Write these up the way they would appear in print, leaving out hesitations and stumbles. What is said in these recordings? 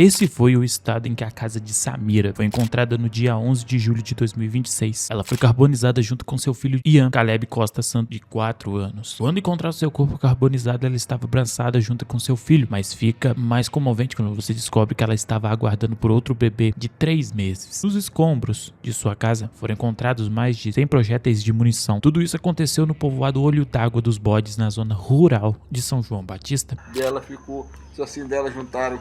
Esse foi o estado em que a casa de Samira foi encontrada no dia 11 de julho de 2026. Ela foi carbonizada junto com seu filho Ian Caleb Costa Santos, de 4 anos. Quando encontraram seu corpo carbonizado, ela estava abraçada junto com seu filho, mas fica mais comovente quando você descobre que ela estava aguardando por outro bebê de 3 meses. Nos escombros de sua casa foram encontrados mais de 100 projéteis de munição. Tudo isso aconteceu no povoado Olho d'Água dos Bodes, na zona rural de São João Batista. Dela ficou, os ossinhos dela juntaram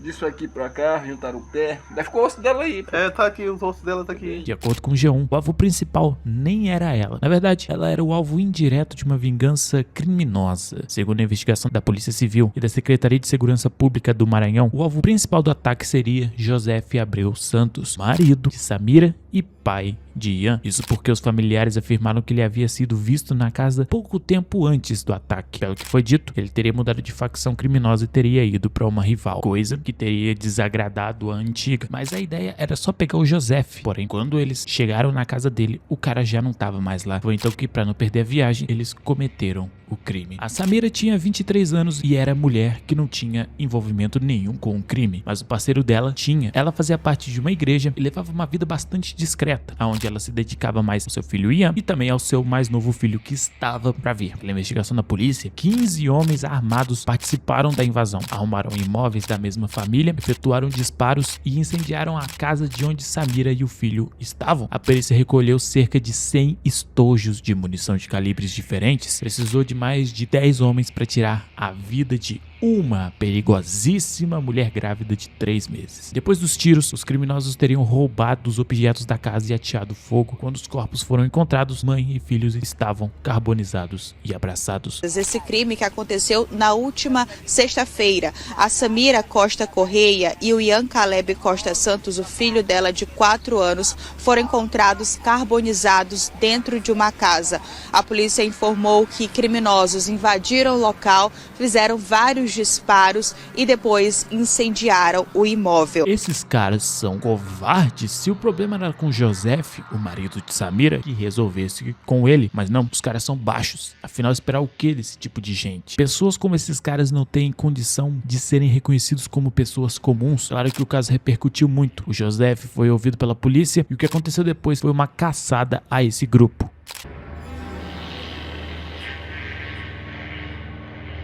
disso aqui pra cá, juntaram o pé. Daí ficou o osso dela aí. Tá aqui, os ossos dela tá aqui. De acordo com o G1, o alvo principal nem era ela. Na verdade, ela era o alvo indireto de uma vingança criminosa. Segundo a investigação da Polícia Civil e da Secretaria de Segurança Pública do Maranhão, o alvo principal do ataque seria Joseph Abreu Santos, marido de Samira e pai de Ian. Isso porque os familiares afirmaram que ele havia sido visto na casa pouco tempo antes do ataque. Pelo que foi dito, ele teria mudado de facção criminosa e teria ido para uma rival, coisa que teria desagradado a antiga. Mas a ideia era só pegar o Joseph. Porém, quando eles chegaram na casa dele, o cara já não estava mais lá. Foi então que, para não perder a viagem, eles cometeram o crime. A Samira tinha 23 anos e era mulher que não tinha envolvimento nenhum com o crime, mas o parceiro dela tinha. Ela fazia parte de uma igreja e levava uma vida bastante discreta, onde ela se dedicava mais ao seu filho Ian e também ao seu mais novo filho que estava para vir. Pela investigação da polícia, 15 homens armados participaram da invasão, arrumaram imóveis da mesma família, efetuaram disparos e incendiaram a casa de onde Samira e o filho estavam. A perícia recolheu cerca de 100 estojos de munição de calibres diferentes. Precisou de mais de 10 homens para tirar a vida de uma perigosíssima mulher grávida de 3 meses. Depois dos tiros, os criminosos teriam roubado os objetos da casa e ateado fogo. Quando os corpos foram encontrados, mãe e filhos estavam carbonizados e abraçados. Esse crime que aconteceu na última sexta-feira. A Samira Costa Correia e o Ian Caleb Costa Santos, o filho dela de 4 anos, foram encontrados carbonizados dentro de uma casa. A polícia informou que criminosos invadiram o local, fizeram vários disparos e depois incendiaram o imóvel. Esses caras são covardes. Se o problema era com Joseph, o marido de Samira, que resolvesse com ele, mas não, os caras são baixos. Afinal, esperar o que desse tipo de gente? Pessoas como esses caras não têm condição de serem reconhecidos como pessoas comuns. Claro que o caso repercutiu muito. O Joseph foi ouvido pela polícia e o que aconteceu depois foi uma caçada a esse grupo.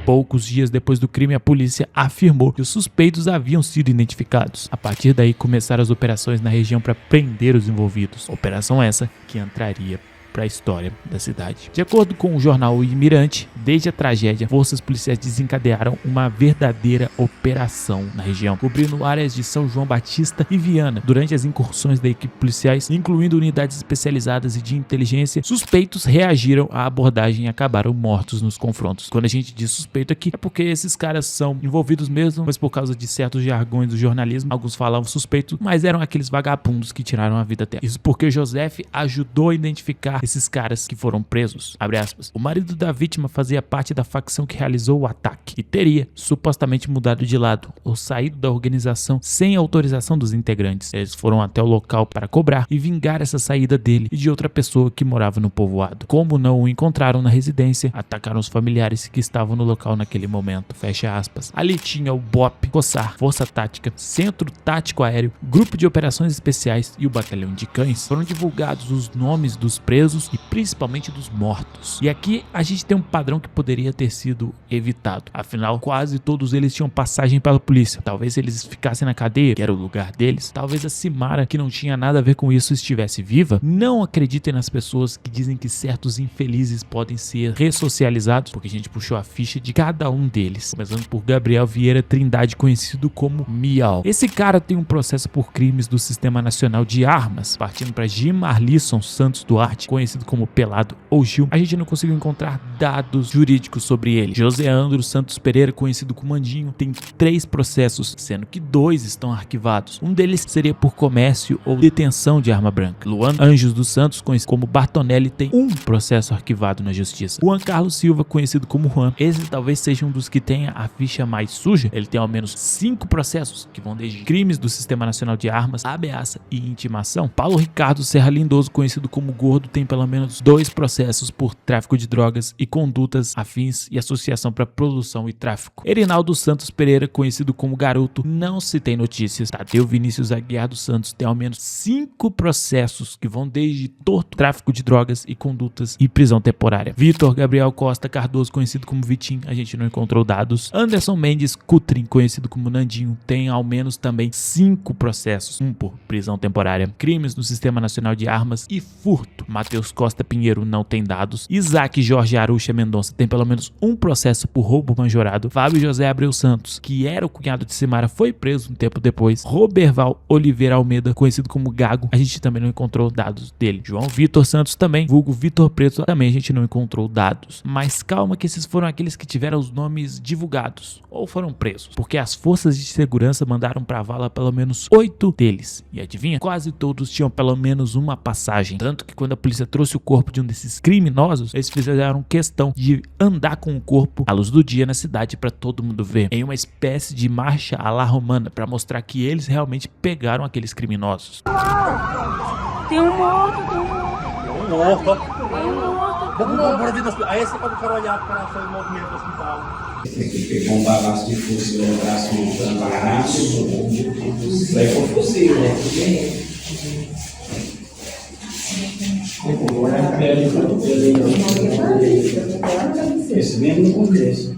Poucos dias depois do crime, a polícia afirmou que os suspeitos haviam sido identificados. A partir daí, começaram as operações na região para prender os envolvidos. Operação essa que entraria para a história da cidade. De acordo com o jornal O Mirante, desde a tragédia, forças policiais desencadearam uma verdadeira operação na região, cobrindo áreas de São João Batista e Viana. Durante as incursões da equipe policiais, incluindo unidades especializadas e de inteligência, suspeitos reagiram à abordagem e acabaram mortos nos confrontos. Quando a gente diz suspeito aqui, é porque esses caras são envolvidos mesmo, mas por causa de certos jargões do jornalismo, alguns falavam suspeito, mas eram aqueles vagabundos que tiraram a vida dela. Isso porque Joseph ajudou a identificar esses caras que foram presos. Abre aspas. O marido da vítima fazia parte da facção que realizou o ataque e teria supostamente mudado de lado ou saído da organização sem autorização dos integrantes. Eles foram até o local para cobrar e vingar essa saída dele e de outra pessoa que morava no povoado. Como não o encontraram na residência, atacaram os familiares que estavam no local naquele momento. Fecha aspas. Ali tinha o BOP, COSAR, Força Tática, Centro Tático Aéreo, Grupo de Operações Especiais e o Batalhão de Cães. Foram divulgados os nomes dos presos e principalmente dos mortos. E aqui a gente tem um padrão que poderia ter sido evitado. Afinal, quase todos eles tinham passagem pela polícia. Talvez eles ficassem na cadeia, que era o lugar deles. Talvez a Simara, que não tinha nada a ver com isso, estivesse viva. Não acreditem nas pessoas que dizem que certos infelizes podem ser ressocializados, porque a gente puxou a ficha de cada um deles. Começando por Gabriel Vieira Trindade, conhecido como Miau. Esse cara tem um processo por crimes do Sistema Nacional de Armas. Partindo para Gimarlisson Santos Duarte, conhecido como Pelado ou Gil, a gente não conseguiu encontrar dados jurídicos sobre ele. José Andro Santos Pereira, conhecido como Mandinho, tem 3 processos, sendo que 2 estão arquivados. Um deles seria por comércio ou detenção de arma branca. Luan Anjos dos Santos, conhecido como Bartonelli, tem 1 processo arquivado na justiça. Juan Carlos Silva, conhecido como Juan, esse talvez seja um dos que tenha a ficha mais suja. Ele tem ao menos 5 processos, que vão desde crimes do Sistema Nacional de Armas, ameaça e intimação. Paulo Ricardo Serra Lindoso, conhecido como Gordo, tem pelo menos 2 processos por tráfico de drogas e condutas afins e associação para produção e tráfico. Erinaldo Santos Pereira, conhecido como Garoto, não se tem notícias. Tadeu Vinícius Aguiar dos Santos tem ao menos 5 processos que vão desde torto, tráfico de drogas e condutas e prisão temporária. Vitor Gabriel Costa Cardoso, conhecido como Vitinho, a gente não encontrou dados. Anderson Mendes Cutrim, conhecido como Nandinho, tem ao menos também 5 processos, 1 por prisão temporária, crimes no Sistema Nacional de Armas e furto. Matheus Costa Pinheiro não tem dados. Isaac Jorge Arucha Mendonça tem pelo menos 1 processo por roubo majorado. Fábio José Abreu Santos, que era o cunhado de Simara, foi preso um tempo depois. Roberval Oliveira Almeida, conhecido como Gago, a gente também não encontrou dados dele. João Vitor Santos também, vulgo Vitor Preto, também a gente não encontrou dados. Mas calma que esses foram aqueles que tiveram os nomes divulgados ou foram presos, porque as forças de segurança mandaram pra vala pelo menos 8 deles. E adivinha? Quase todos tinham pelo menos uma passagem. Tanto que quando a polícia trouxe o corpo de um desses criminosos, eles fizeram questão de andar com o corpo à luz do dia na cidade para todo mundo ver, em uma espécie de marcha à la romana, para mostrar que eles realmente pegaram aqueles criminosos. Tem um morto, Vamos ver no hospital. Aí você pode olhar para o movimento do hospital. Pegou um bagaço de fuzil no braço no braço. Isso aí foi fuzil, né? Esse mesmo no começo.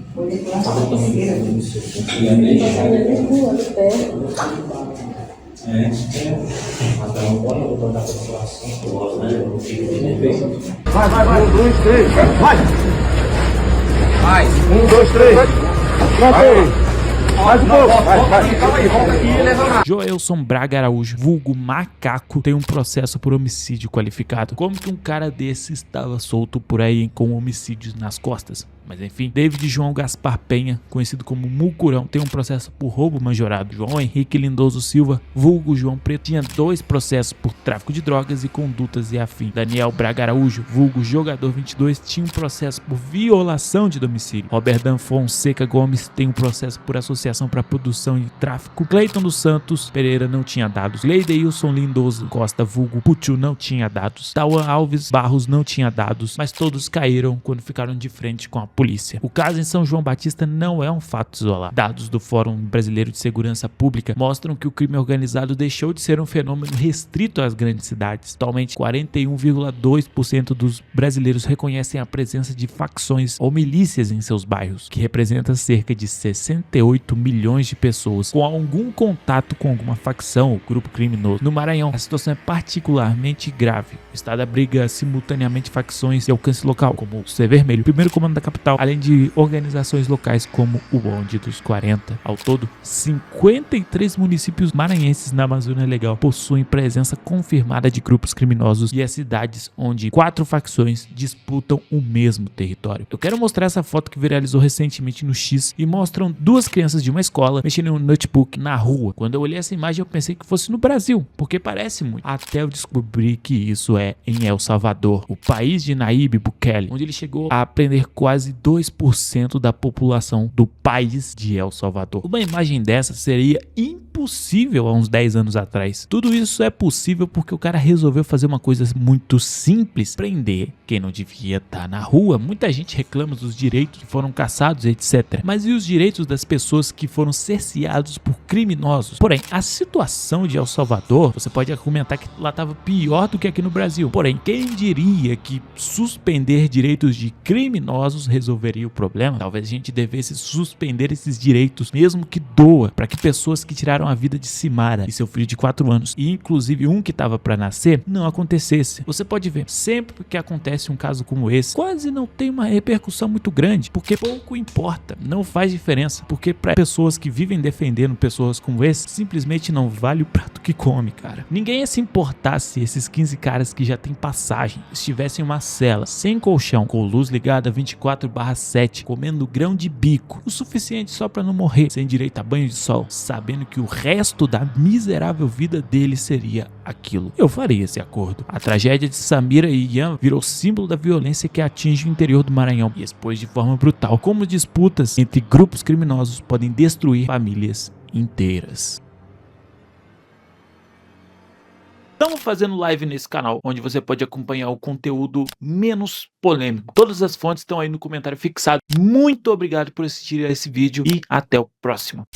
Vai, 1, 2, 3, vai! Mais! 1, 2, 3! Mais um pouco! Vai! Calma aí, volta aqui e leva lá! Joelson Braga Araújo, vulgo Macaco, tem um processo por homicídio qualificado. Como que um cara desse estava solto por aí com homicídios nas costas? Mas enfim, David João Gaspar Penha, conhecido como Mucurão, tem um processo por roubo majorado. João Henrique Lindoso Silva, vulgo João Preto, tinha 2 processos por tráfico de drogas e condutas e afim. Daniel Braga Araújo, vulgo Jogador 22, tinha um processo por violação de domicílio. Roberdan Fonseca Gomes tem um processo por associação para produção e tráfico. Cleiton dos Santos Pereira não tinha dados. Leideilson Lindoso Costa, vulgo Putiu, não tinha dados. Tauan Alves Barros não tinha dados, mas todos caíram quando ficaram de frente com a polícia. O caso em São João Batista não é um fato isolado. Dados do Fórum Brasileiro de Segurança Pública mostram que o crime organizado deixou de ser um fenômeno restrito às grandes cidades. Atualmente, 41,2% dos brasileiros reconhecem a presença de facções ou milícias em seus bairros, que representa cerca de 68 milhões de pessoas com algum contato com alguma facção ou grupo criminoso. No Maranhão, a situação é particularmente grave. O estado abriga simultaneamente facções de alcance local, como o C Vermelho, o primeiro comando da capital, além de organizações locais como o Bonde dos 40. Ao todo, 53 municípios maranhenses na Amazônia Legal possuem presença confirmada de grupos criminosos e as cidades onde 4 facções disputam o mesmo território. Eu quero mostrar essa foto que viralizou recentemente no X e mostram 2 crianças de uma escola mexendo em um notebook na rua. Quando eu olhei essa imagem eu pensei que fosse no Brasil, porque parece muito. Até eu descobri que isso é em El Salvador, o país de Nayib Bukele, onde ele chegou a prender quase 2% da população do país de El Salvador. Uma imagem dessa seria impossível há uns 10 anos atrás. Tudo isso é possível porque o cara resolveu fazer uma coisa muito simples: prender quem não devia estar na rua. Muita gente reclama dos direitos que foram caçados, etc. Mas e os direitos das pessoas que foram cerceados por criminosos? Porém, a situação de El Salvador, você pode argumentar que lá estava pior do que aqui no Brasil. Porém, quem diria que suspender direitos de criminosos resolveria o problema? Talvez a gente devesse suspender esses direitos, mesmo que doa, para que pessoas que tiraram a vida de Simara e seu filho de 4 anos, e inclusive um que estava para nascer, não acontecesse. Você pode ver, sempre que acontece um caso como esse, quase não tem uma repercussão muito grande, porque pouco importa, não faz diferença, porque para pessoas que vivem defendendo pessoas como esse, simplesmente não vale o prato que come, cara. Ninguém ia se importar se esses 15 caras que já têm passagem estivessem em uma cela, sem colchão, com luz ligada 24/7, comendo grão de bico, o suficiente só para não morrer, sem direito a banho de sol, sabendo que o resto da miserável vida dele seria aquilo. Eu faria esse acordo. A tragédia de Samira e Ian virou símbolo da violência que atinge o interior do Maranhão e expôs de forma brutal como disputas entre grupos criminosos podem destruir famílias inteiras. Estamos fazendo live nesse canal, onde você pode acompanhar o conteúdo menos polêmico. Todas as fontes estão aí no comentário fixado. Muito obrigado por assistir a esse vídeo e até o próximo.